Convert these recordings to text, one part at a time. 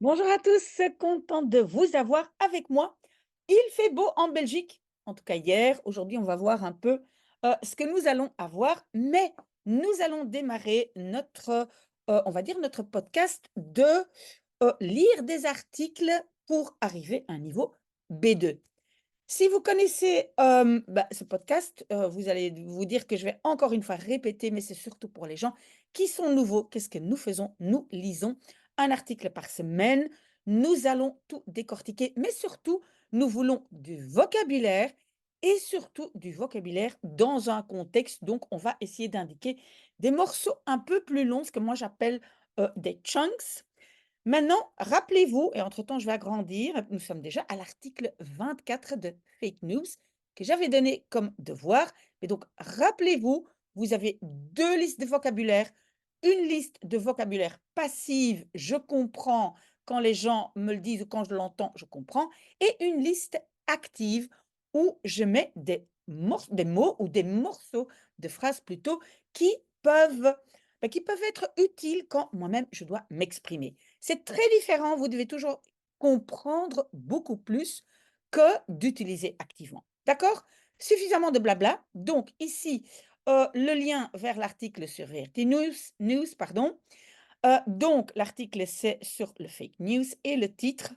Bonjour à tous, contente de vous avoir avec moi. Il fait beau en Belgique, en tout cas hier. Aujourd'hui, on va voir un peu ce que nous allons avoir, mais nous allons démarrer notre, on va dire, notre podcast de lire des articles pour arriver à un niveau B2. Si vous connaissez ce podcast, vous allez vous dire que je vais encore une fois répéter, mais c'est surtout pour les gens qui sont nouveaux. Qu'est-ce que nous faisons? Nous lisons un article par semaine. Nous allons tout décortiquer, mais surtout, nous voulons du vocabulaire et surtout du vocabulaire dans un contexte. Donc, on va essayer d'indiquer des morceaux un peu plus longs, ce que moi j'appelle des chunks. Maintenant, rappelez-vous, et entre-temps, je vais agrandir, nous sommes déjà à l'article 24 de Fake News que j'avais donné comme devoir. Et donc, rappelez-vous, vous avez deux listes de vocabulaire. Une liste de vocabulaire passive, je comprends quand les gens me le disent ou quand je l'entends, je comprends. Et une liste active où je mets des mots ou des morceaux de phrases plutôt qui peuvent, qui peuvent être utiles quand moi-même je dois m'exprimer. C'est très différent, vous devez toujours comprendre beaucoup plus que d'utiliser activement. D'accord? Suffisamment de blabla. Donc ici, le lien vers l'article sur VRT News, pardon. Donc l'article, c'est sur le fake news et le titre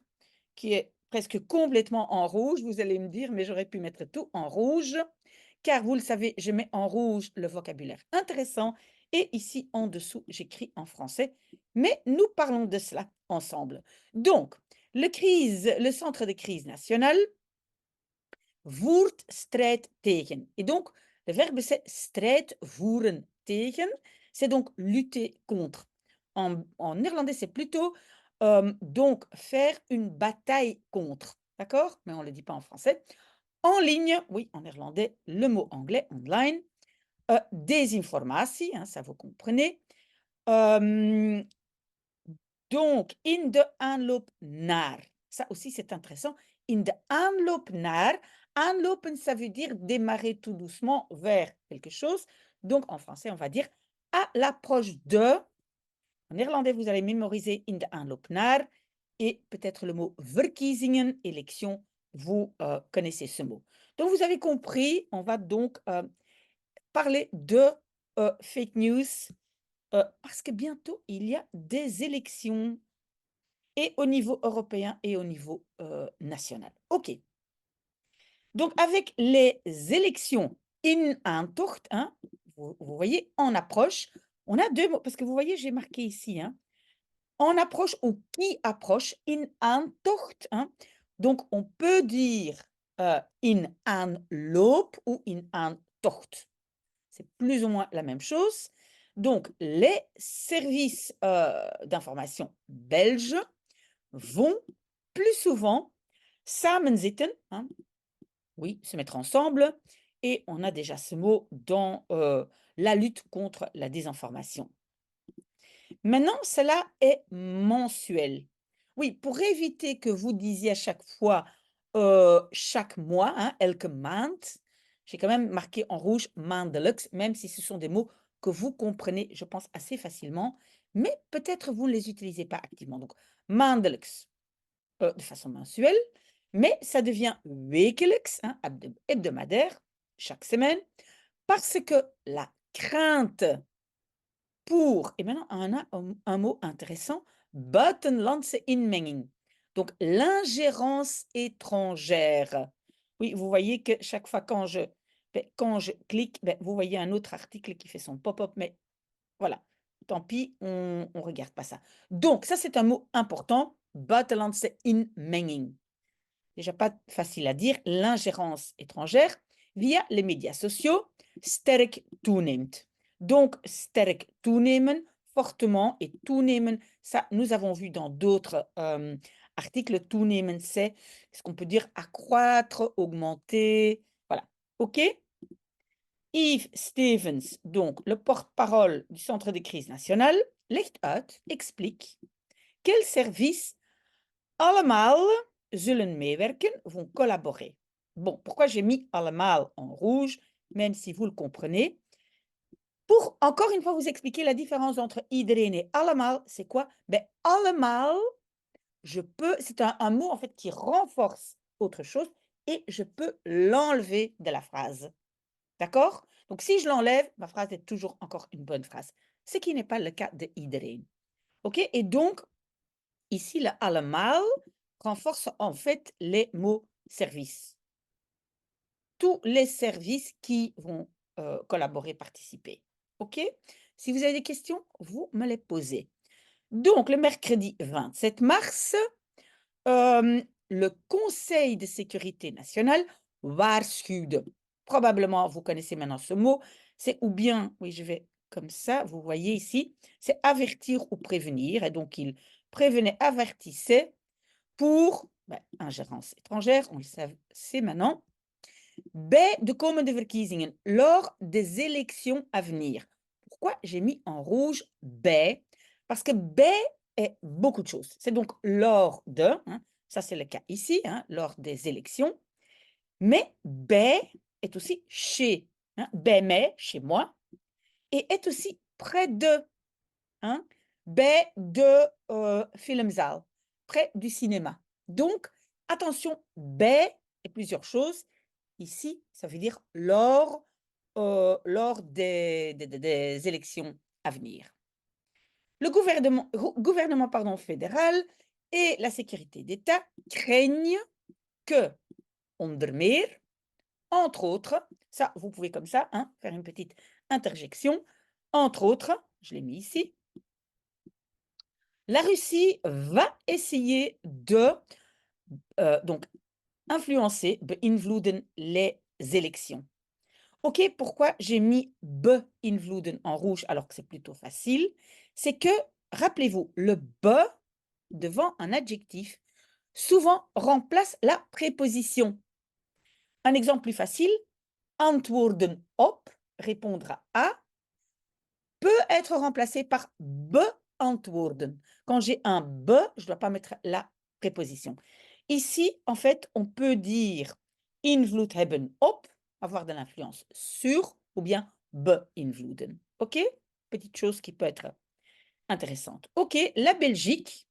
qui est presque complètement en rouge. Vous allez me dire: «Mais j'aurais pu mettre tout en rouge», car vous le savez, je mets en rouge le vocabulaire intéressant et ici en dessous, j'écris en français. Mais nous parlons de cela ensemble. Donc, le centre de crise nationale voert strijd tegen. Et donc, le verbe c'est strijd voeren tegen, c'est donc lutter contre. En néerlandais, c'est plutôt donc faire une bataille contre. D'accord? Mais on ne le dit pas en français. En ligne, oui, en néerlandais, le mot anglais, online. Désinformatie, hein, ça vous comprenez. Euh, donc, in de aanloop naar. Ça aussi, c'est intéressant. In de aanloop naar. Aanlopen, ça veut dire démarrer tout doucement vers quelque chose. Donc, en français, on va dire à l'approche de. En néerlandais, vous allez mémoriser in de aanloop naar. Et peut-être le mot verkiezingen, élection. Vous connaissez ce mot. Donc, vous avez compris, on va donc parler de fake news parce que bientôt, il y a des élections et au niveau européen et au niveau national. OK. Donc, avec les élections in aantocht, hein, vous voyez, en approche, on a deux mots, parce que vous voyez, j'ai marqué ici, hein, en approche ou qui approche, in aantocht. Hein, donc, on peut dire in aanloop ou in aantocht. C'est plus ou moins la même chose. Donc, les services d'information belges vont plus souvent samenzitten, hein, oui, se mettre ensemble, et on a déjà ce mot dans la lutte contre la désinformation. Maintenant, cela est mensuel. Oui, pour éviter que vous disiez à chaque fois chaque mois, hein, elke maand, j'ai quand même marqué en rouge maandelijks, même si ce sont des mots que vous comprenez, je pense, assez facilement, mais peut-être vous ne les utilisez pas activement. Donc, maandelijks, de façon mensuelle, mais ça devient wekelijks, hein, hebdomadaire, chaque semaine, parce que la crainte pour, et maintenant on a un mot intéressant, buitenlandse inmenging, donc l'ingérence étrangère. Oui, vous voyez que chaque fois quand je clique, vous voyez un autre article qui fait son pop-up, mais voilà, tant pis, on ne regarde pas ça. Donc ça, c'est un mot important, buitenlandse inmenging. Déjà pas facile à dire, l'ingérence étrangère via les médias sociaux, sterk toeneemt. Donc, sterk toenemen, fortement, et toenemen, ça, nous avons vu dans d'autres articles, toenemen, c'est ce qu'on peut dire accroître, augmenter, voilà. OK? Yves Stevens, donc le porte-parole du Centre de crise nationale, legt uit, explique quels services allemaal zullen meewerken, vont collaborer. Bon, pourquoi j'ai mis allemaal en rouge, même si vous le comprenez? Pour encore une fois vous expliquer la différence entre iedereen et allemaal, c'est quoi? Ben, allemaal, c'est un mot en fait qui renforce autre chose et je peux l'enlever de la phrase. D'accord? Donc si je l'enlève, ma phrase est toujours encore une bonne phrase, ce qui n'est pas le cas de iedereen. OK? Et donc, ici, le allemaal renforce en fait les mots service. Tous les services qui vont collaborer, participer. OK? Si vous avez des questions, vous me les posez. Donc, le mercredi 27 mars, le Conseil de sécurité nationale waarschuwde. Probablement, vous connaissez maintenant ce mot. C'est ou bien, oui, je vais comme ça, vous voyez ici, c'est avertir ou prévenir. Et donc, il prévenait, avertissait pour ingérence étrangère, on le sait maintenant, bij de komende verkiezingen, lors des élections à venir. Pourquoi j'ai mis en rouge bij? Parce que bij est beaucoup de choses. C'est donc lors de, hein, ça c'est le cas ici, hein, lors des élections, mais bij est aussi chez, hein, bij mij, chez moi, et est aussi près de, hein, bij de filmzaal, près du cinéma. Donc, attention, bij et plusieurs choses. Ici, ça veut dire lors des élections à venir. Le gouvernement fédéral et la sécurité d'État craignent que, onder meer, entre autres, ça, vous pouvez comme ça, hein, faire une petite interjection, entre autres, je l'ai mis ici, la Russie va essayer de donc influencer, beïnvloeden les élections. OK, pourquoi j'ai mis beïnvloeden en rouge alors que c'est plutôt facile? C'est que, rappelez-vous, le be devant un adjectif souvent remplace la préposition. Un exemple plus facile, antwoorden op, répondre à, peut être remplacé par beantwoorden. Quand j'ai un be, je ne dois pas mettre la préposition. Ici, en fait, on peut dire invloed hebben op, avoir de l'influence sur, ou bien beïnvloeden. OK? Petite chose qui peut être intéressante. OK, la Belgique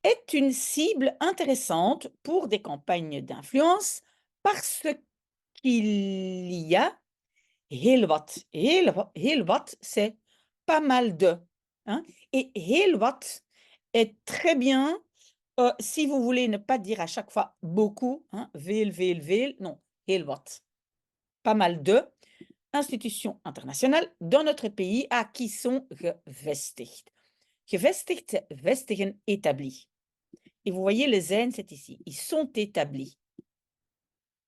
est une cible intéressante pour des campagnes d'influence parce qu'il y a heel wat. Heel wat, c'est pas mal de. Hein? Et heel wat est très bien si vous voulez ne pas dire à chaque fois beaucoup, hein, veel, non, heel wat. Pas mal de institutions internationales dans notre pays à qui sont gevestigd. Gevestigd, c'est vestigen, établi. Et vous voyez, le zen, c'est ici. Ils sont établis.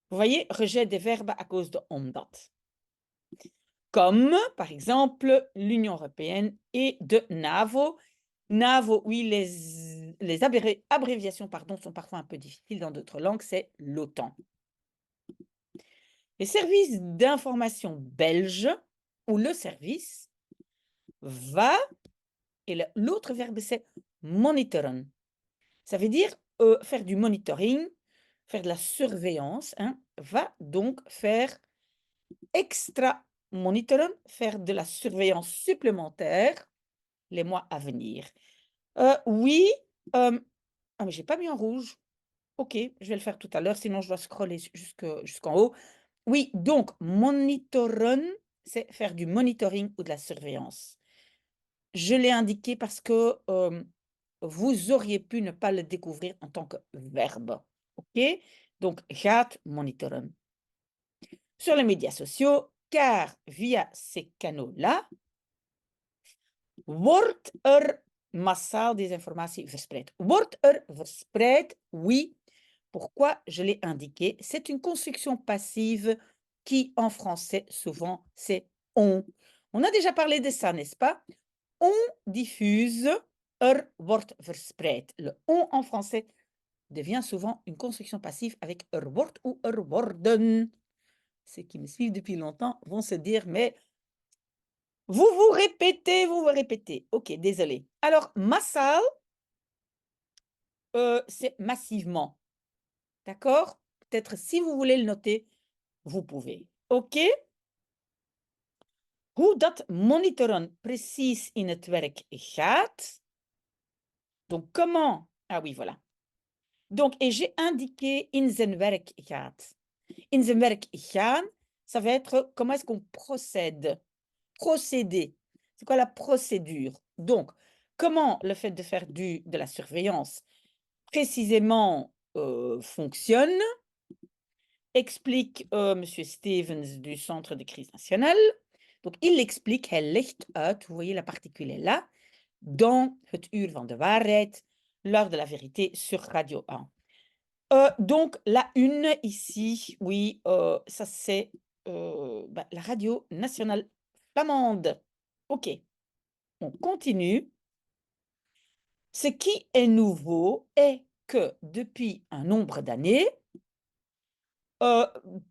Vous voyez, rejet des verbes à cause de omdat. Comme, par exemple, l'Union européenne et de NAVO. NAVO, oui, les abréviations sont parfois un peu difficiles dans d'autres langues, c'est l'OTAN. Les services d'information belges, ou le service, va, et l'autre verbe c'est monitoren. Ça veut dire faire du monitoring, faire de la surveillance, hein, va donc faire extra monitoren, faire de la surveillance supplémentaire les mois à venir. Oui, ah mais j'ai pas mis en rouge. OK, je vais le faire tout à l'heure, sinon je dois scroller jusqu'en haut. Oui, donc monitoren, c'est faire du monitoring ou de la surveillance. Je l'ai indiqué parce que, vous auriez pu ne pas le découvrir en tant que verbe. OK? Donc gaat monitoren. Sur les médias sociaux, car via ces canaux-là, wordt massaal des informaties verspreid. Wordt verspreid? Oui. Pourquoi je l'ai indiqué? C'est une construction passive qui, en français, souvent, c'est on. On a déjà parlé de ça, n'est-ce pas? On diffuse, wordt verspreid. Le on en français devient souvent une construction passive avec wordt ou worden. Ceux qui me suivent depuis longtemps vont se dire, mais vous vous répétez. OK, désolé. Alors, massaal, c'est massivement. D'accord? Peut-être si vous voulez le noter, vous pouvez. OK? Hoe dat monitoren precies in het werk gaat. Donc, comment Ah oui, voilà. Donc, et j'ai indiqué in zijn werk gaat. In zijn werk gaan, ça va être comment est-ce qu'on procède. Procéder. C'est quoi la procédure? Donc, comment le fait de faire de la surveillance précisément fonctionne, explique Monsieur Stevens du Centre de crise nationale. Donc, il explique, hij legt uit, vous voyez la particule est là, dans het uur van de waarheid, l'heure de la vérité sur Radio 1. Donc, la une ici, oui, ça c'est la radio nationale flamande. OK, on continue. Ce qui est nouveau est que depuis un nombre d'années,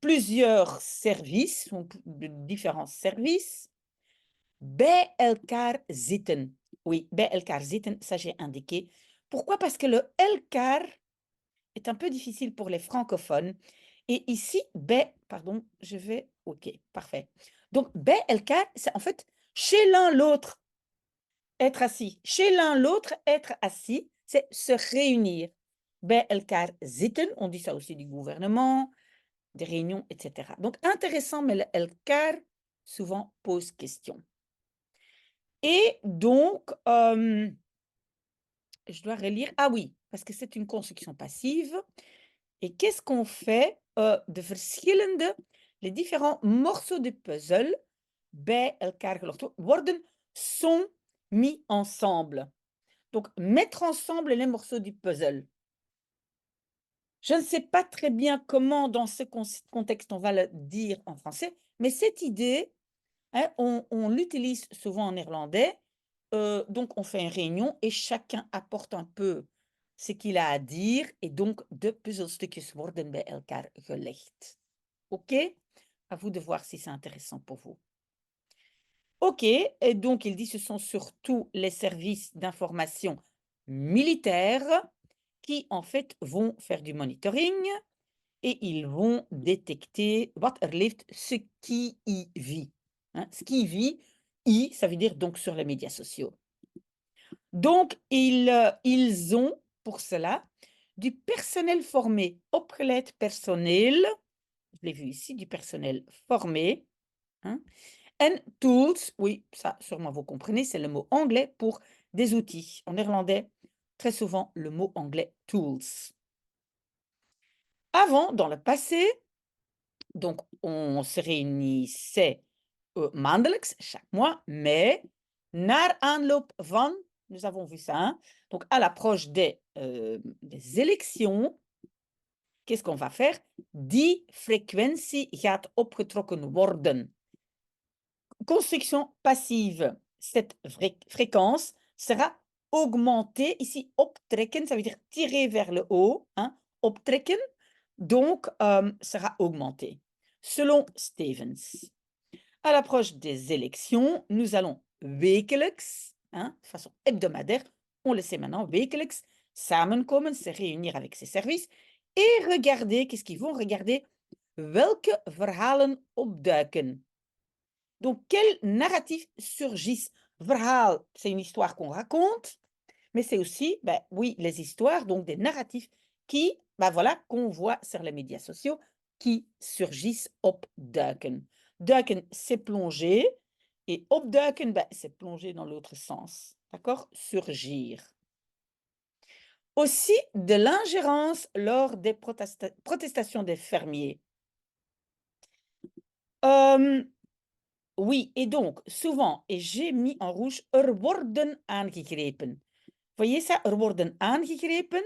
plusieurs services, différents services, bij elkaar zitten. Oui, bij elkaar zitten, ça j'ai indiqué. Pourquoi? Parce que le elkaar est un peu difficile pour les francophones. Et ici, pardon, je vais, OK, parfait. Donc, bij elkaar, c'est en fait chez l'un l'autre, être assis. Chez l'un l'autre, être assis, c'est se réunir. Bij elkaar zitten, on dit ça aussi du gouvernement, des réunions, etc. Donc, intéressant, mais le elkaar souvent pose question. Et donc, je dois relire. Ah oui, parce que c'est une construction passive. Et qu'est-ce qu'on fait de verschillende, les différents morceaux de puzzle bij elkaar gelegd worden, sont mis ensemble. Donc, mettre ensemble les morceaux du puzzle. Je ne sais pas très bien comment, dans ce contexte, on va le dire en français, mais cette idée, hein, on l'utilise souvent en néerlandais. Donc, on fait une réunion et chacun apporte un peu ce qu'il a à dire. Et donc, de puzzelstukjes worden bij elkaar gelegd. OK? À vous de voir si c'est intéressant pour vous. OK. Et donc, il dit ce sont surtout les services d'information militaires qui, en fait, vont faire du monitoring et ils vont détecter wat er leeft, ce qui y vit. Hein, ce qui vit, ça veut dire donc sur les médias sociaux. Donc, ils ont pour cela du personnel formé, opgeleid personnel, je l'ai vu ici, du personnel formé, hein, and tools, oui, ça sûrement vous comprenez, c'est le mot anglais pour des outils. En néerlandais, très souvent le mot anglais tools. Avant, dans le passé, donc on se réunissait maandelijks, chaque mois, mais naar aanloop van, nous avons vu ça, hein, donc à l'approche des élections, qu'est-ce qu'on va faire? Die frequentie gaat opgetrokken worden. Construction passive, cette fréquence sera augmentée. Ici, optrekken, ça veut dire tirer vers le haut, hein, optrekken, donc sera augmentée. Selon Stevens. À l'approche des élections, nous allons wekelijks, hein, de façon hebdomadaire, on le sait maintenant, wekelijks, samenkomen, se réunir avec ces services et regarder, qu'est-ce qu'ils vont regarder? Welke verhalen opduiken. Donc, quels narratifs surgissent? Verhaal, c'est une histoire qu'on raconte, mais c'est aussi, oui, les histoires, donc des narratifs qui, voilà, qu'on voit sur les médias sociaux, qui surgissent opduiken. Duiken, c'est plonger, et opduiken, c'est plonger dans l'autre sens. D'accord? Surgir. Aussi de l'ingérence lors des protestations des fermiers. Oui, et donc, souvent, et j'ai mis en rouge, er worden aangegrepen. Voyez ça, er worden aangegrepen.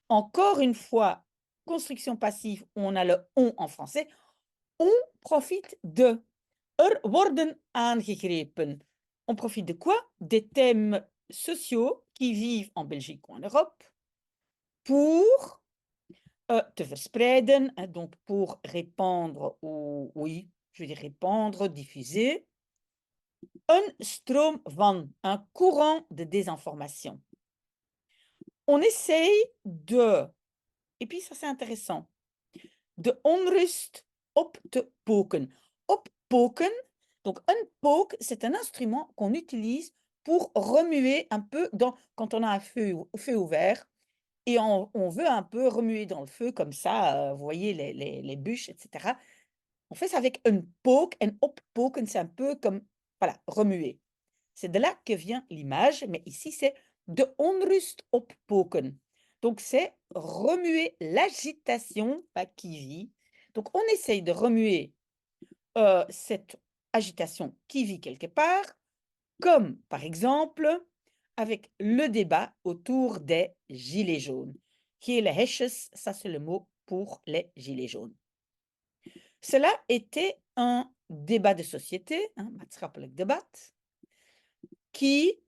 Encore une fois, construction passive, on a le on en français. On profite de. Er worden aangegrepen. On profite de quoi? Des thèmes sociaux qui vivent en Belgique ou en Europe pour te verspreiden, hein, donc pour répandre, ou oui, je veux dire répandre, diffuser. Un stroom van, un courant de désinformation. On essaye de, et puis ça c'est intéressant, de onrust op te poken. Oppoken, donc un poke, c'est un instrument qu'on utilise pour remuer un peu quand on a un feu ouvert et on veut un peu remuer dans le feu comme ça, vous voyez les bûches et cetera. On fait ça avec un poke en oppoken, c'est un peu comme, voilà, remuer. C'est de là que vient l'image, mais ici c'est de onrust oppoken. Donc c'est remuer l'agitation, pas qui vit. Donc on essaye de remuer cette agitation qui vit quelque part, comme par exemple avec le débat autour des gilets jaunes. Qui est le hesjes, ça c'est le mot pour les gilets jaunes. Cela était un débat de société, un maatschappelijk debat, qui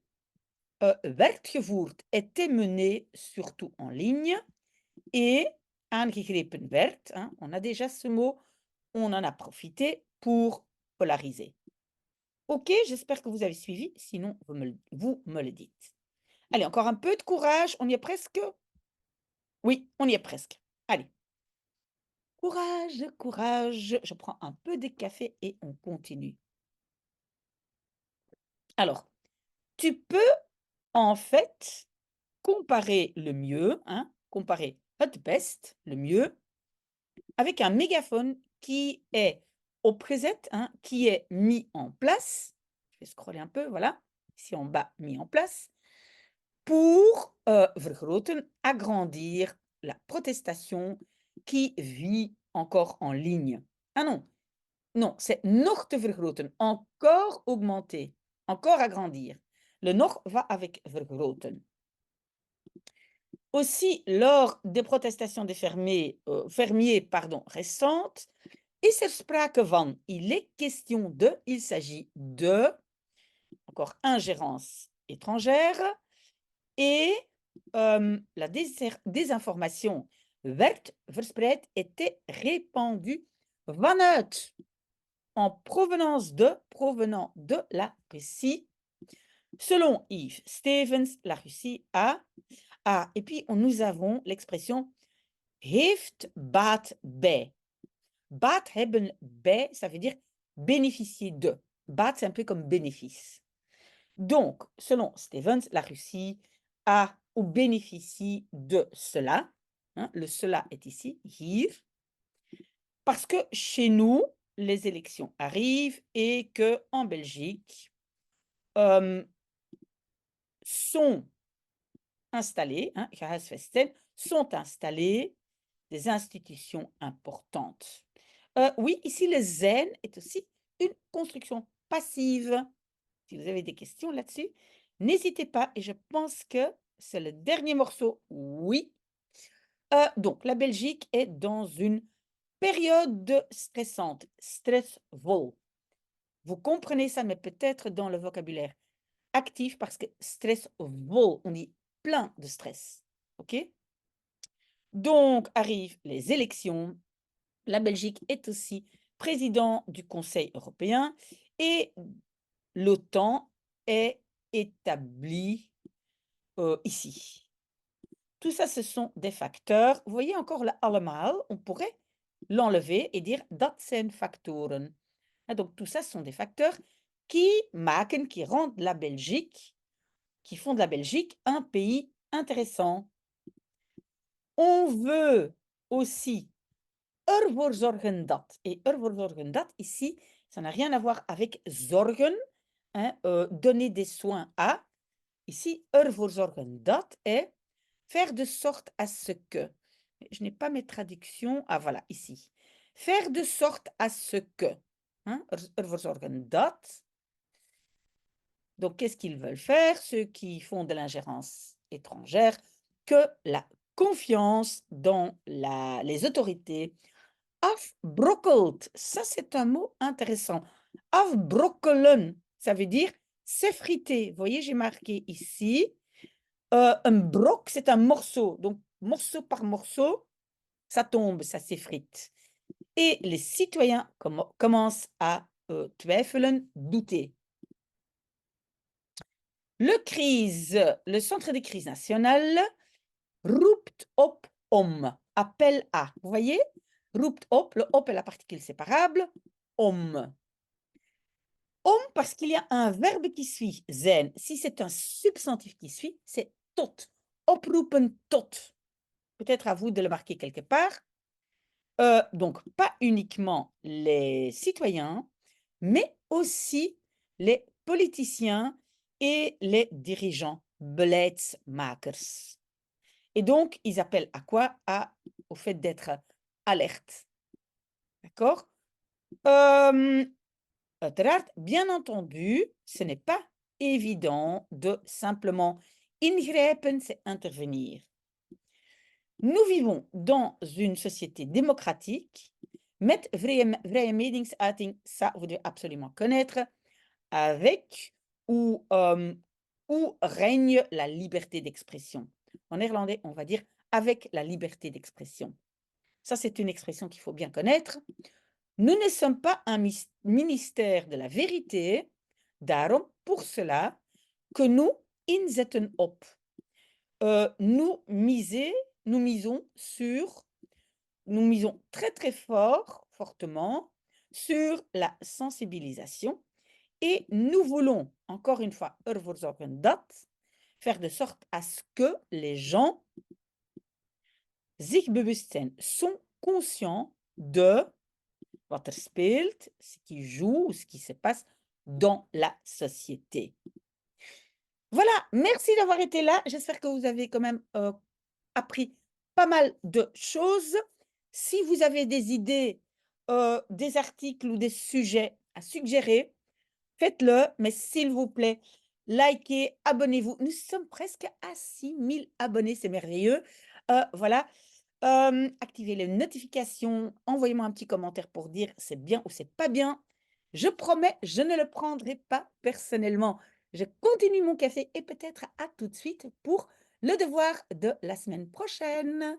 werd gevoerd, était mené surtout en ligne et aangegrepen werd, hein, on a déjà ce mot, on en a profité pour polariser. OK, j'espère que vous avez suivi, sinon vous me le dites. Allez, encore un peu de courage, on y est presque? Oui, on y est presque. Allez. Courage, courage, je prends un peu de café et on continue. Alors, tu peux en fait comparer le mieux, hein, comparer het best, le mieux, avec un mégaphone qui est au preset, hein, qui est mis en place. Je vais scroller un peu, voilà, ici en bas, mis en place, pour vergroten, agrandir la protestation qui vit encore en ligne. Ah non, non, c'est nog te vergroten, encore augmenter, encore agrandir. Le nog va avec vergroten. Aussi, lors des protestations des fermiers récentes, is er sprake van, il est question de, il s'agit de, encore ingérence étrangère, et la désinformation werd verspreid, était répandue vanuit, en provenant de la Russie. Selon Yves Stevens, la Russie a... Ah, et puis nous avons l'expression heeft baat bij. Baat hebben bij, ça veut dire bénéficier de. Baat, c'est un peu comme bénéfice. Donc, selon Stevens, la Russie a ou bénéficie de cela. Hein, le cela est ici, hier. Parce que chez nous, les élections arrivent et que en Belgique sont installées, hein, sont installées des institutions importantes. Oui, ici, le zen est aussi une construction passive. Si vous avez des questions là-dessus, n'hésitez pas. Et je pense que c'est le dernier morceau. Oui. Donc, la Belgique est dans une période stressante, stressvol. Vous comprenez ça, mais peut-être dans le vocabulaire actif, parce que stressvol, on dit plein de stress. OK? Donc, arrivent les élections. La Belgique est aussi président du Conseil européen et l'OTAN est établie ici. Tout ça, ce sont des facteurs. Vous voyez encore le allemaal, on pourrait l'enlever et dire dat zijn factoren. Donc tout ça, ce sont des facteurs qui maken, qui rendent la Belgique, qui font de la Belgique un pays intéressant. On veut aussi ervoor zorgen dat. Et ervoor zorgen dat, ici, ça n'a rien à voir avec zorgen, hein, donner des soins à. Ici, ervoor zorgen dat est faire de sorte à ce que. Je n'ai pas mes traductions. Ah, voilà, ici. Faire de sorte à ce que. Hein, ervoor zorgen dat. Donc, qu'est-ce qu'ils veulent faire, ceux qui font de l'ingérence étrangère? Que la confiance dans les autorités afbrokkelt, ça c'est un mot intéressant. Afbrokkelen, ça veut dire s'effriter. Vous voyez, j'ai marqué ici. Un brok, c'est un morceau. Donc, morceau par morceau, ça tombe, ça s'effrite. Et les citoyens commencent à twijfelen, douter. Le centre de crise nationale, roept op om, appel à. Vous voyez? Roept op, le op est la particule séparable, om. Om parce qu'il y a un verbe qui suit, zijn. Si c'est un substantif qui suit, c'est tot. Oproepen tot. peut-être à vous de le marquer quelque part. Donc pas uniquement les citoyens, mais aussi les politiciens et les dirigeants, beleidsmakers. Et donc ils appellent à quoi? Au fait d'être alerte, d'accord? Hem, Uiteraard, bien entendu, ce n'est pas évident de simplement ingrijpen, c'est intervenir. Nous vivons dans une société démocratique met vrije meningsuiting, ça vous devez absolument connaître, avec où règne la liberté d'expression. En néerlandais, on va dire avec la liberté d'expression. Ça, c'est une expression qu'il faut bien connaître. Nous ne sommes pas un ministère de la vérité, daarom, pour cela, que nous inzetten op. Nous misons sur nous misons très, très fort, fortement, sur la sensibilisation et nous voulons, encore une fois, ervoor zorgen dat, faire de sorte à ce que les gens zich bewust zijn, sont conscients de wat er speelt, ce qui joue ou ce qui se passe dans la société. Voilà, merci d'avoir été là. J'espère que vous avez quand même appris pas mal de choses. Si vous avez des idées, des articles ou des sujets à suggérer, faites-le, mais s'il vous plaît, likez, abonnez-vous. Nous sommes presque à 6 000 abonnés, c'est merveilleux. Voilà, activez les notifications, envoyez-moi un petit commentaire pour dire c'est bien ou c'est pas bien. Je promets, je ne le prendrai pas personnellement. Je continue mon café et peut-être à tout de suite pour le devoir de la semaine prochaine.